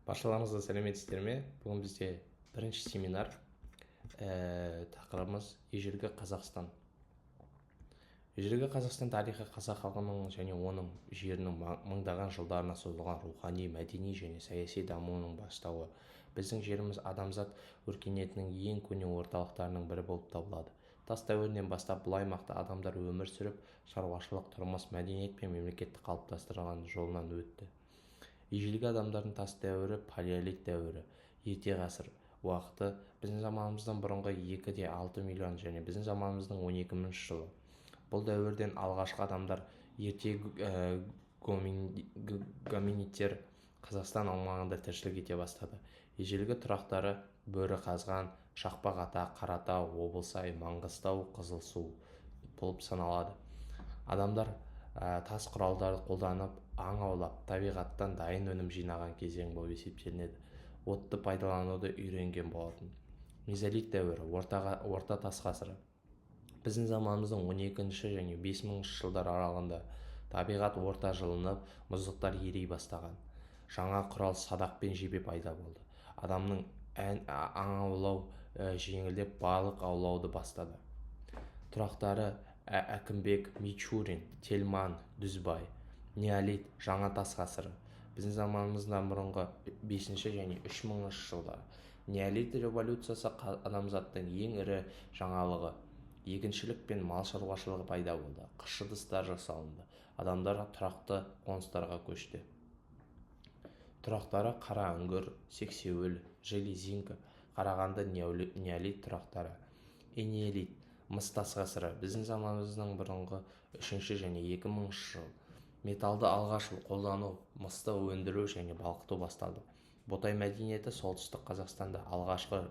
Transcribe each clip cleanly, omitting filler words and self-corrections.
Баршаларыңызға сәлеметсіздер ме? Бүгін бізде бірінші семинар. Тақырыбымыз ежелгі Қазақстан. Ежелгі Қазақстан тарихы қазақ халқының және оның жерінің мыңдаған жылдарына созылған рухани, мәдени және саяси дамуының бастауы. Біздің жеріміз адамзат өркениетінің ең көне орталықтарының бірі болып табылады. Тас дәуірінен бастап бұл аймақта адамдар өмір сүріп, шаруашылық, тұрмыс, мәдениет пен мемлекетті қалыптастырған жолынан өтті. Ежелгі адамдардың тас дәуірі палеолит дәуірі, ерте ғасыр уақыты біздің заманымыздан бұрынғы 2-6 миллион және біздің заманымыздың 12 жылы. Бұл дәуірден алғашқы адамдар ерте гоминидтер Қазақстан аумағында тіршілік ете бастады. Ежелгі тұрақтары Бөрі қазған, Шақпақ Ата, Қаратау, Облысай, Маңғыстау, Қызылсу болып саналады. Адамдар тас құралдарды қолданып, аң аулап, табиғаттан дайын өнім жинаған кезең болып есептелінеді. Отты пайдалануды үйренген болатын. Мезолит дәуірі, орта тас ғасыры. Біздің заманымыздың 12 және 5000 жылдар аралығында табиғат орта жылынып, мұздықтар ерей бастаған. Жаңа құрал садақ пен жебе пайда болды. Адамның аң аулау жеңілдеп, балық аулауды бастады. Тұрақтары Әкімбек, Мичурин, Тельман, Дүзбай. Неолит, жаңа тас ғасыры. Біздің заманымыздан бұрынғы 5 және 3000 жылдар. Неолит революциясы адамзаттың ең ірі жаңалығы. Егіншілік пен мал шаруашылығы пайда болды. Қыш ыдыстар жасалынды. Адамдар тұрақты қоныстарға көшті. Тұрақтары Қара үңгір, Сексеуіл, Железинка, Қарағанды неолит тұрақтары. Энеолит, мыс тас ғасыры. Біздің заманымыздан бұрынғы 3 және 2000 жыл. Металды алғаш қолдану, мысты өндіру және балқыту басталды. Ботай мәдениеті солтүстік Қазақстанда алғашқы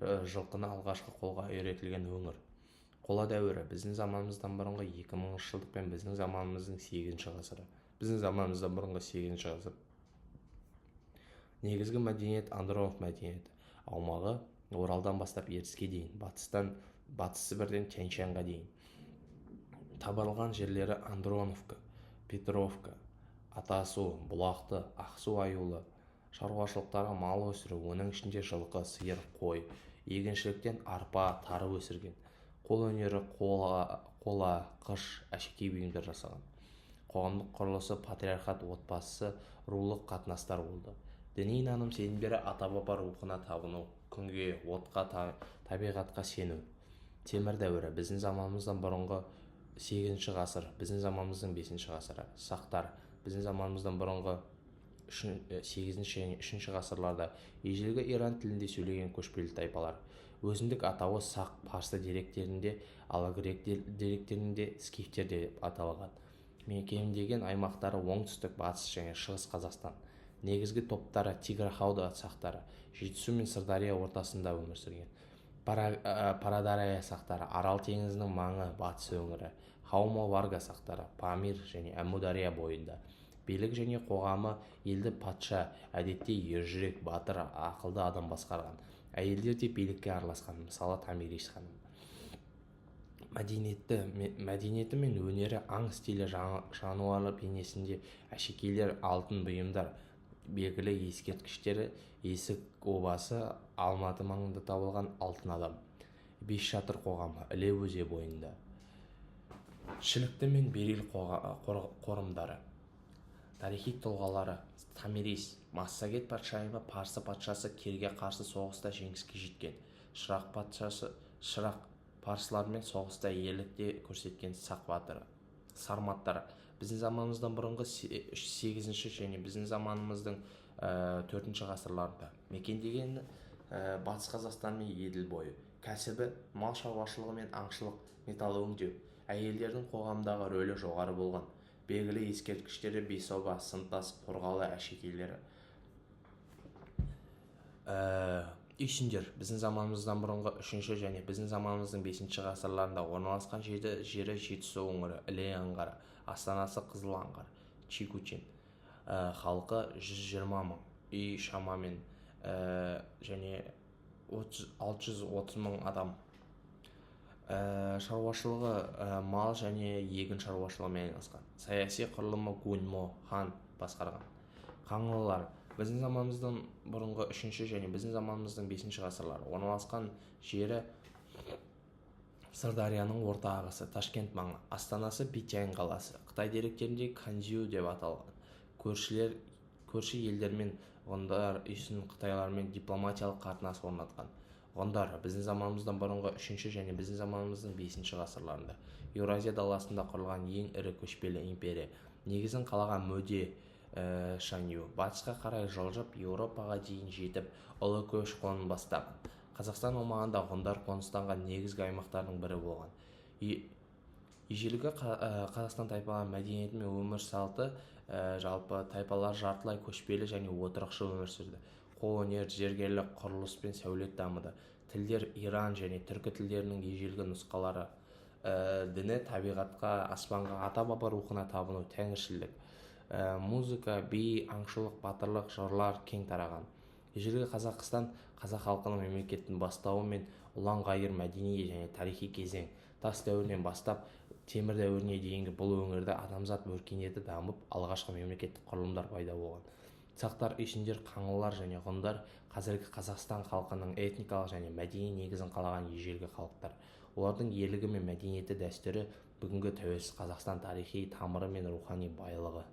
жылқыны алғашқы қолға үйретілген өңір. Қола дәуірі біздің заманымыздан бұрынғы 2000 жылдық пен біздің заманымыздың 8 ғасыры. Біздің заманымыздан бұрынғы 8 ғасыр. Негізгі мәдениет Андронов мәдениеті. Аумағы Оралдан бастап Ертіске дейін, батыс Сібірден Тянь-Шаньға дейін. Табылған жерлері Андроновка, Петровка, Атасу, Бұлақты, Ақсу аюлы. Шаруашылықтары мал өсіру, оның ішінде жылқы, сиыр, қой. Егіншіліктен арпа, тары өсірген. Қол өнері қола, қыш, әшекей бұйымдар жасаған. Қоғамдық құрылысы патриархат отбасы, рулық қатынастар болды. Діни наным сенімдері ата-баба рухына табыну, күнге, отқа, табиғатқа сену. Темір дәуірі біздің заманымыздан бұрынғы 8 ғасыр, біздің заманымыздың 5 ғасыры. Сақтар біздің заманымыздан бұрынғы 8 және 3 ғасырларда. Ежелгі Иран тілінде сөйлеген көшпелі тайпалар. Өзіндік атауы Сақ, парсы деректерінде, ал грек деректерінде скифтер деп аталған. Мекендеген аймақтары оңтүстік, батыс және шығыс Қазақстан. Негізгі топтары Тигр-Хауда сақтары, Жетісу мен Сырдария ортасында өмір сүрген. Парадария сақтары, Арал теңізінің маңы, батыс өңірі. Хаумо-Варга сақтары, Памир және Әмудария бойында. Билік және қоғамы елді патша, әдетте ержүрек, батыр, ақылды адам басқарған. Әйелдер де билікке араласқан, мысалы Тамирис ханым. Мәдениеті мен өнері аң стилі жануарлы бейнесінде әшекейлер, алтын бұйымдар. Белгілі ескерткіштері Есік обасы, Алматы маңында табылған алтын адам. Бес шатыр қоғамы, Іле өзені бойында. Шілікті мен Берел қорымдары. Тарихи тұлғалары Тамирис, Массагет патшайымы Парсы патшасы Керге қарсы соғыста жеңіске жеткен. Шырақ парсылармен соғыста ерлікте көрсеткен Сақ батыры. Сарматтар біздің заманымыздан бұрынғы 8 және біздің заманымыздың 4 ғасырларында. Мекендеген батыс Қазақстан мен Еділ бойы. Кәсібі мал шаруашылығы мен аңшылық, металл өңдеу. Әйелдердің қоғамдағы рөлі жоғары болған. Белгілі ескерткіштері Бесоба, Сынтас, Қорғалы әшекейлері. Үйсіндер біздің заманымыздан бұрынғы 3 және біздің заманымыздың 5 ғасырларында орналасқан жері Жетісу өңірі, Іле аңғары, астанасы Қызыл аңғар, Чикучин. Халқы 120 мың, үй шамамен және 630 мың адам. Шаруашылығы мал және егін шаруашылығымен айналысқан. Саяси құрылымы Гуньмо хан басқарған. Қаңлылар біздің заманымыздан бұрынғы 3 және біздің заманымыздың 5 ғасырлары орналасқан жері Сырдарияның орта ағысы, Ташкент маңы, астанасы Питяйн қаласы. Қытай деректерінде Канзю деп аталған. Көрші елдермен ғұндар үйсін қытайлармен дипломатиялық қатынас орнатқан. Ғұндар біздің заманымыздан бұрынғы 3 және біздің заманымыздың 5 ғасырларында Еуразия даласында құрылған ең ірі көшпелі империя. Негізін қалаған Мөде Шанью батысқа қарай жылжып Еуропаға дейін жетіп, ұлы көш-қонын бастаған. Қазақстан аумағында ғұндар қоныстанған негізгі аймақтардың бірі болған. Ежелгі Қазақстан тайпалар мәдениеті мен өмір салты жалпы тайпалар жартылай көшпелі және отырықшы өмір сүрді. Қолөнер, зергерлік, құрылыс пен сәулет дамыды. Тілдер Иран және түркі тілдерінің ежелгі нұсқалары. Діні табиғатқа, аспанға, ата-баба рухына табыну, тәңіршілдік. Музыка, би, аңшылық, батырлық, жырлар кең тараған. Ежелгі Қазақстан қазақ халқының мемлекеттің бастауы мен ұлан-ғайыр мәдени және тарихи кезең. Тас дәуірінен бастап темір дәуіріне дейінгі бұл өңірде адамзат өркениеті дамып, алғашқы мемлекеттік құрылымдар пайда болған. Сақтар, үйсіндер, қаңлылар және ғұндар қазіргі Қазақстан халқының этникалық және мәдени негізін қалаған ежелгі халықтар. Олардың ерлігі мен мәдениеті, дәстүрі бүгінгі тәуелсіз Қазақстан тарихи тамыры мен рухани байлығы.